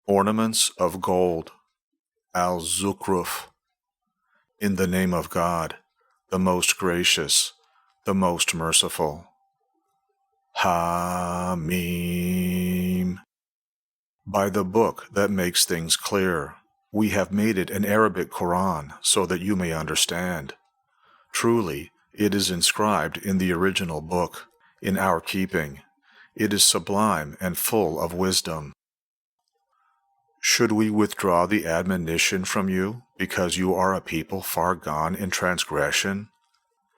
Ornaments of gold, Al-Zukhruf. In the name of God, the most gracious, the most merciful. Ha-mim. By the book that makes things clear, we have made it an Arabic Quran so that you may understand. Truly, it is inscribed in the original book, in our keeping. It is sublime and full of wisdom. Should we withdraw the admonition from you, because you are a people far gone in transgression?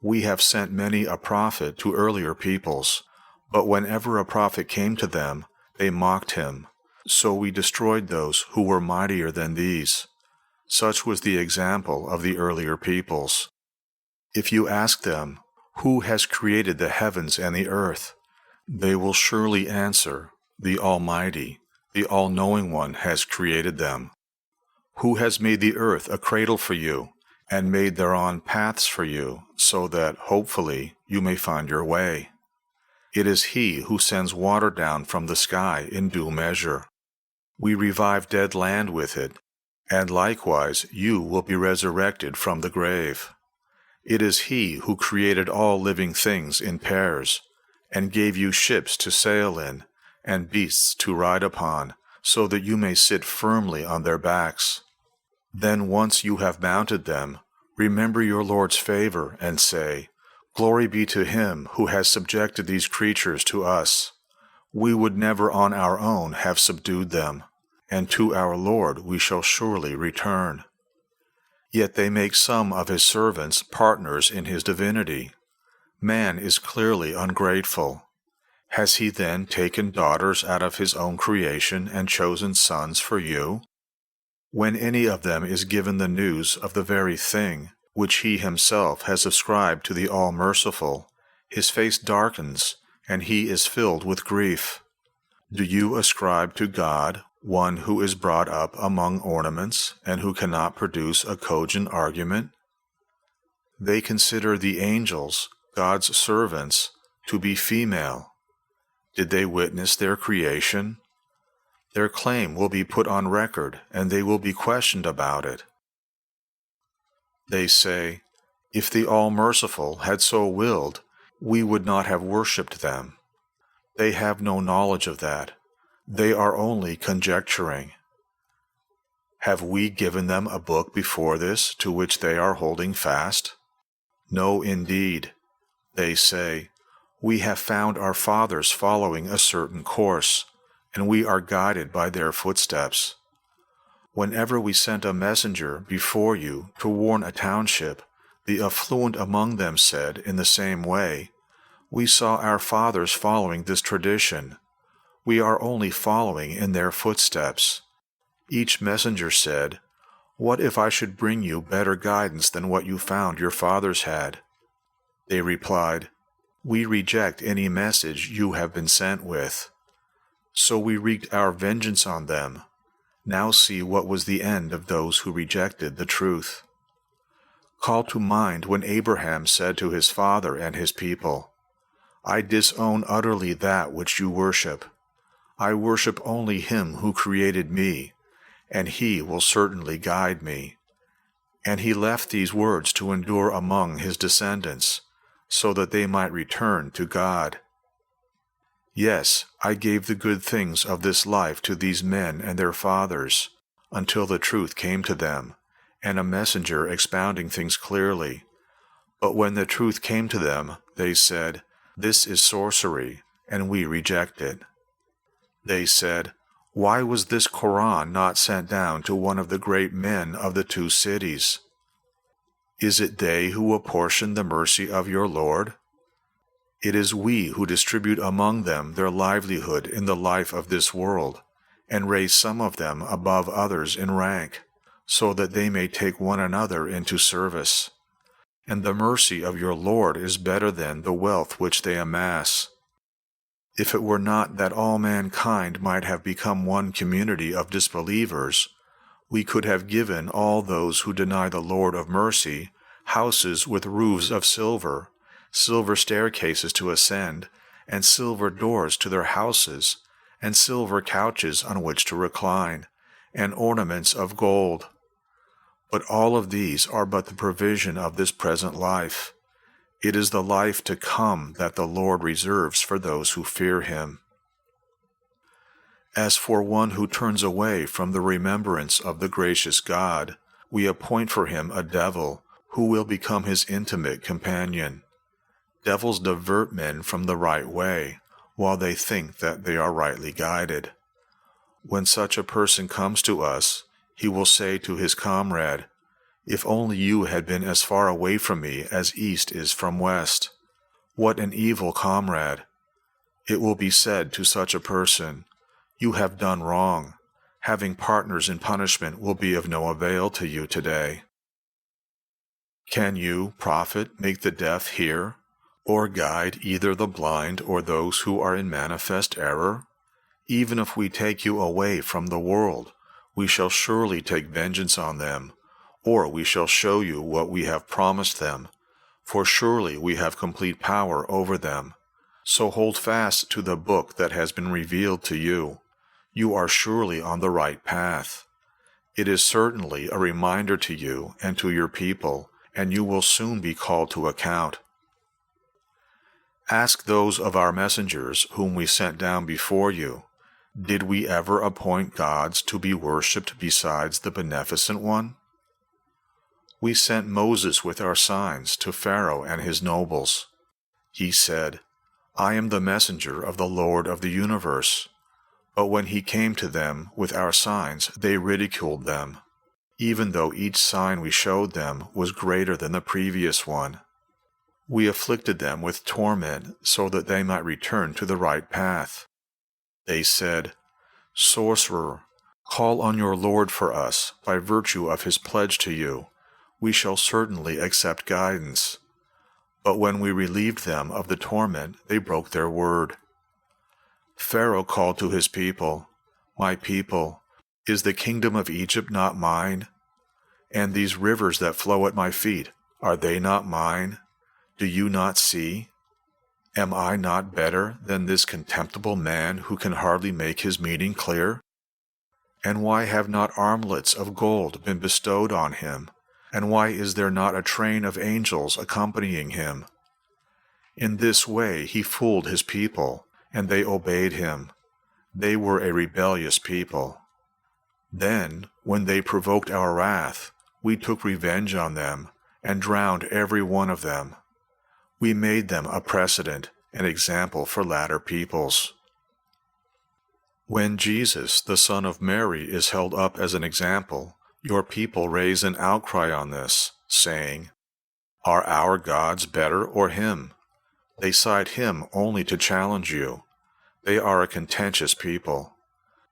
We have sent many a prophet to earlier peoples, but whenever a prophet came to them, they mocked him. So we destroyed those who were mightier than these. Such was the example of the earlier peoples. If you ask them, "Who has created the heavens and the earth?" they will surely answer, "The Almighty, the All-Knowing One has created them." Who has made the earth a cradle for you, and made thereon paths for you, so that, hopefully, you may find your way? It is He who sends water down from the sky in due measure. We revive dead land with it, and likewise you will be resurrected from the grave. It is He who created all living things in pairs, and gave you ships to sail in, and beasts to ride upon, so that you may sit firmly on their backs. Then once you have mounted them, remember your Lord's favor, and say, "Glory be to Him who has subjected these creatures to us. We would never on our own have subdued them, and to our Lord we shall surely return." Yet they make some of His servants partners in His divinity. Man is clearly ungrateful. Has He then taken daughters out of His own creation and chosen sons for you? When any of them is given the news of the very thing which he himself has ascribed to the All-Merciful, his face darkens, and he is filled with grief. Do you ascribe to God one who is brought up among ornaments and who cannot produce a cogent argument? They consider the angels, God's servants, to be female. Did they witness their creation? Their claim will be put on record, and they will be questioned about it. They say, "If the All-Merciful had so willed, we would not have worshipped them." They have no knowledge of that. They are only conjecturing. Have we given them a book before this to which they are holding fast? No, indeed. They say, "We have found our fathers following a certain course, and we are guided by their footsteps." Whenever we sent a messenger before you to warn a township, the affluent among them said in the same way, "We saw our fathers following this tradition. We are only following in their footsteps." Each messenger said, "What if I should bring you better guidance than what you found your fathers had?" They replied, "We reject any message you have been sent with." So we wreaked our vengeance on them. Now see what was the end of those who rejected the truth. Call to mind when Abraham said to his father and his people, "I disown utterly that which you worship. I worship only Him who created me, and He will certainly guide me." And he left these words to endure among his descendants, so that they might return to God. Yes, I gave the good things of this life to these men and their fathers, until the truth came to them, and a messenger expounding things clearly. But when the truth came to them, they said, "This is sorcery," and we reject it. They said, "Why was this Quran not sent down to one of the great men of the two cities?" Is it they who apportion the mercy of your Lord? It is we who distribute among them their livelihood in the life of this world, and raise some of them above others in rank, so that they may take one another into service. And the mercy of your Lord is better than the wealth which they amass. If it were not that all mankind might have become one community of disbelievers, we could have given all those who deny the Lord of mercy houses with roofs of silver, silver staircases to ascend, and silver doors to their houses, and silver couches on which to recline, and ornaments of gold. But all of these are but the provision of this present life. It is the life to come that the Lord reserves for those who fear him. As for one who turns away from the remembrance of the gracious God, we appoint for him a devil who will become his intimate companion. Devils divert men from the right way, while they think that they are rightly guided. When such a person comes to us, he will say to his comrade, "If only you had been as far away from me as east is from west." What an evil comrade! It will be said to such a person, "You have done wrong. Having partners in punishment will be of no avail to you today." Can you, prophet, make the deaf hear, or guide either the blind or those who are in manifest error? Even if we take you away from the world, we shall surely take vengeance on them, or we shall show you what we have promised them, for surely we have complete power over them. So hold fast to the book that has been revealed to you. You are surely on the right path. It is certainly a reminder to you and to your people, and you will soon be called to account. Ask those of our messengers whom we sent down before you, did we ever appoint gods to be worshipped besides the Beneficent One? We sent Moses with our signs to Pharaoh and his nobles. He said, "I am the messenger of the Lord of the universe." But when he came to them with our signs, they ridiculed them, even though each sign we showed them was greater than the previous one. We afflicted them with torment so that they might return to the right path. They said, "Sorcerer, call on your Lord for us by virtue of his pledge to you. We shall certainly accept guidance." But when we relieved them of the torment, they broke their word. Pharaoh called to his people, "My people, is the kingdom of Egypt not mine? And these rivers that flow at my feet, are they not mine? Do you not see? Am I not better than this contemptible man who can hardly make his meaning clear? And why have not armlets of gold been bestowed on him? And why is there not a train of angels accompanying him?" In this way he fooled his people, and they obeyed him. They were a rebellious people. Then, when they provoked our wrath, we took revenge on them, and drowned every one of them. We made them a precedent, an example for latter peoples. When Jesus, the Son of Mary, is held up as an example, your people raise an outcry on this, saying, "Are our gods better or him?" They cite him only to challenge you. They are a contentious people.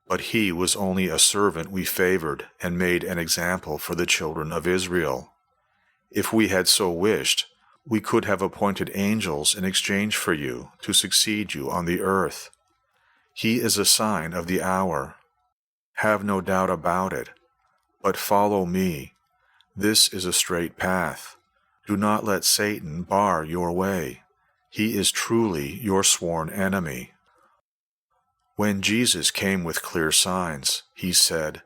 But he was only a servant we favored and made an example for the children of Israel. If we had so wished, we could have appointed angels in exchange for you to succeed you on the earth. He is a sign of the hour. Have no doubt about it. But follow me. This is a straight path. Do not let Satan bar your way. He is truly your sworn enemy. When Jesus came with clear signs, he said,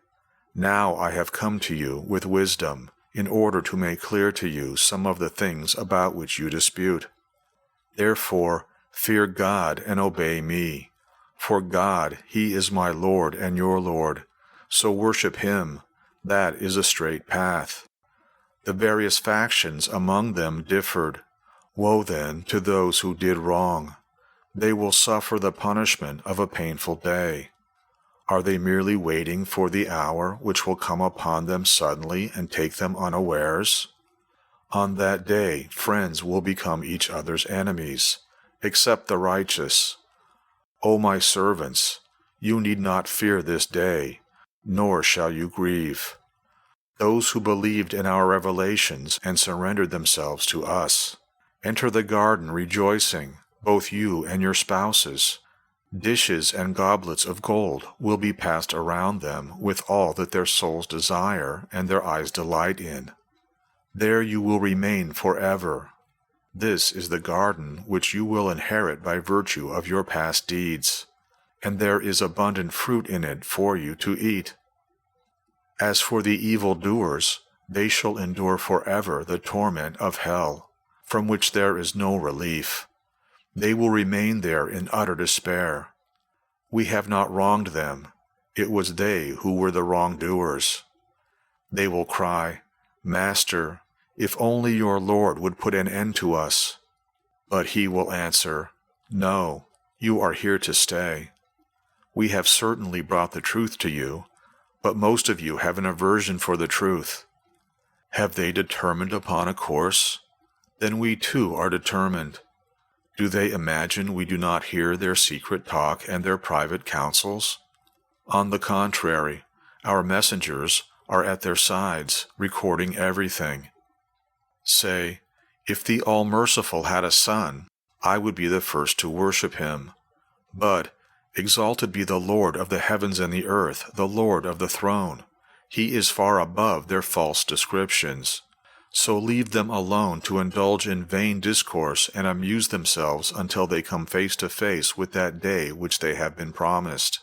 "Now I have come to you with wisdom, in order to make clear to you some of the things about which you dispute. Therefore, fear God and obey me. For God, he is my Lord and your Lord, so worship him. That is a straight path." The various factions among them differed. Woe then to those who did wrong. They will suffer the punishment of a painful day. Are they merely waiting for the hour which will come upon them suddenly and take them unawares? On that day, friends will become each other's enemies, except the righteous. O my servants, you need not fear this day, nor shall you grieve. Those who believed in our revelations and surrendered themselves to us, enter the garden rejoicing, both you and your spouses. Dishes and goblets of gold will be passed around them with all that their souls desire and their eyes delight in. There you will remain forever. This is the garden which you will inherit by virtue of your past deeds, and there is abundant fruit in it for you to eat. As for the evildoers, they shall endure forever the torment of hell, from which there is no relief. They will remain there in utter despair. We have not wronged them. It was they who were the wrongdoers. They will cry, Master, if only your Lord would put an end to us. But he will answer, No, you are here to stay. We have certainly brought the truth to you, but most of you have an aversion for the truth. Have they determined upon a course? Then we too are determined. Do they imagine we do not hear their secret talk and their private counsels? On the contrary, our messengers are at their sides, recording everything. Say, if the All-Merciful had a son, I would be the first to worship him. But, exalted be the Lord of the heavens and the earth, the Lord of the throne. He is far above their false descriptions. So leave them alone to indulge in vain discourse and amuse themselves until they come face to face with that day which they have been promised.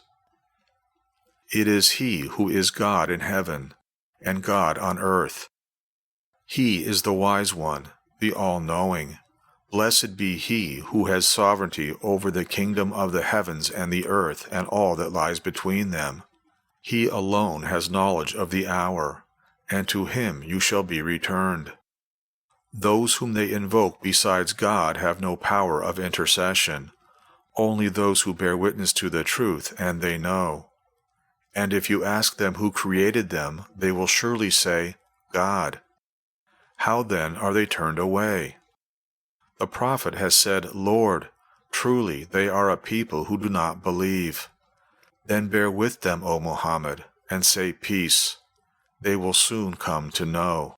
It is He who is God in heaven, and God on earth. He is the wise one, the all-knowing. Blessed be He who has sovereignty over the kingdom of the heavens and the earth and all that lies between them. He alone has knowledge of the hour, and to Him you shall be returned. Those whom they invoke besides God have no power of intercession, only those who bear witness to the truth, and they know. And if you ask them who created them, they will surely say, God. How then are they turned away? The prophet has said, Lord, truly they are a people who do not believe. Then bear with them, O Muhammad, and say peace. They will soon come to know.